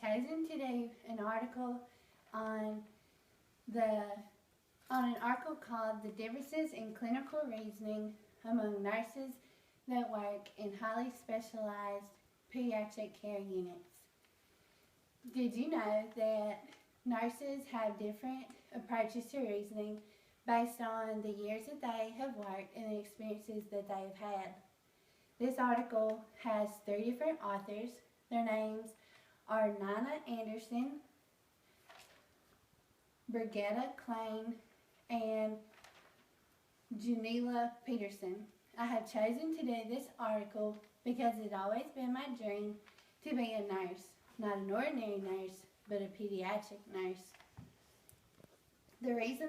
chosen to do an article on the on an article called "The Differences in Clinical Reasoning Among Nurses That Work in Highly Specialized Pediatric Care Units." Did you know that nurses have different approaches to reasoning based on the years that they have worked and the experiences that they've had? This article has 3 different authors. Their names are Nina Anderson, Brigitta Klein, and Janila Peterson. I have chosen to do this article because it's always been my dream to be a nurse. Not an ordinary nurse, but a pediatric nurse. The reason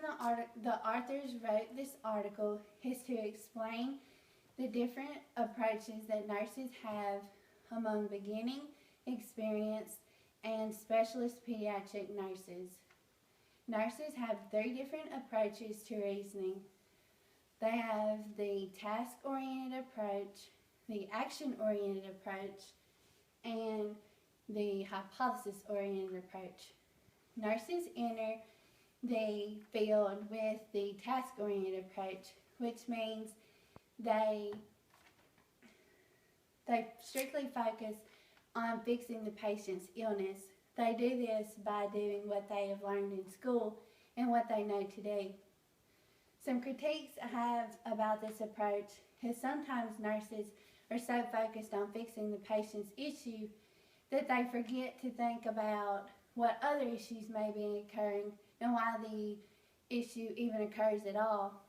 the authors wrote this article is to explain the different approaches that nurses have among beginning, experienced, and specialist pediatric nurses. Nurses have 3 different approaches to reasoning. They have the task-oriented approach, the action-oriented approach, and the hypothesis-oriented approach. Nurses enter the field with the task-oriented approach, which means they strictly focus on fixing the patient's illness. They do this by doing what they have learned in school and what they know to do. Some critiques I have about this approach is sometimes nurses are so focused on fixing the patient's issue that they forget to think about what other issues may be occurring and why the issue even occurs at all.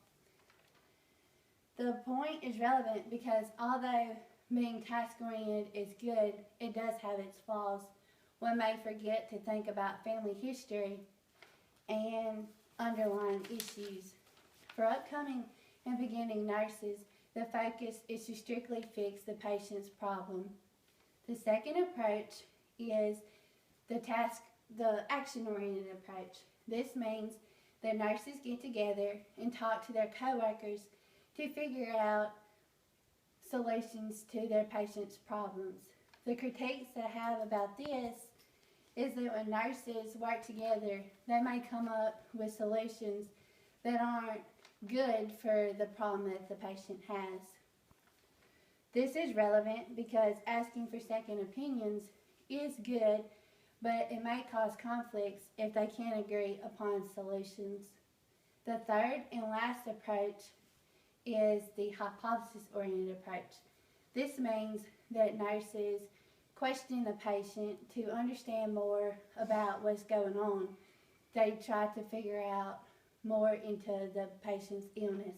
The point is relevant because although being task-oriented is good, it does have its flaws. One may forget to think about family history and underlying issues. For upcoming and beginning nurses, the focus is to strictly fix the patient's problem. The second approach is the action-oriented approach. This means that nurses get together and talk to their coworkers to figure out solutions to their patients' problems. The critiques that I have about this is that when nurses work together, they may come up with solutions that aren't good for the problem that the patient has. This is relevant because asking for second opinions is good, but it may cause conflicts if they can't agree upon solutions. The third and last approach is the hypothesis-oriented approach. This means that nurses question the patient to understand more about what's going on. They try to figure out more into the patient's illness.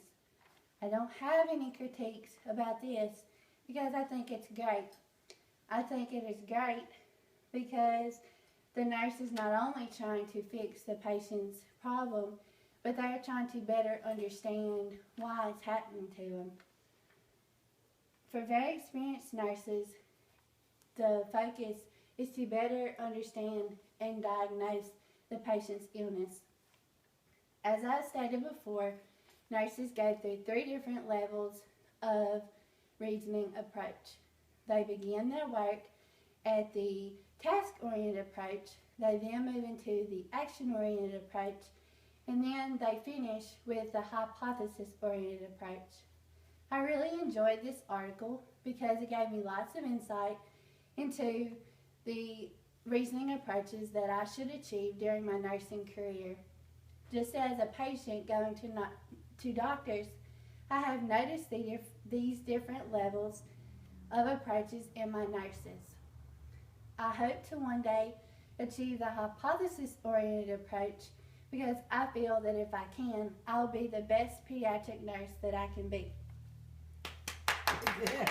I don't have any critiques about this because I think it's great. I think it is great because the nurse is not only trying to fix the patient's problem, but they are trying to better understand why it's happening to them. For very experienced nurses, the focus is to better understand and diagnose the patient's illness. As I stated before, nurses go through 3 different levels of reasoning approach. They begin their work at the task-oriented approach, they then move into the action-oriented approach, and then they finish with the hypothesis-oriented approach. I really enjoyed this article because it gave me lots of insight into the reasoning approaches that I should achieve during my nursing career. Just as a patient going to doctors, I have noticed these different levels of approaches in my nurses. I hope to one day achieve the hypothesis-oriented approach because I feel that if I can, I'll be the best pediatric nurse that I can be. Yeah.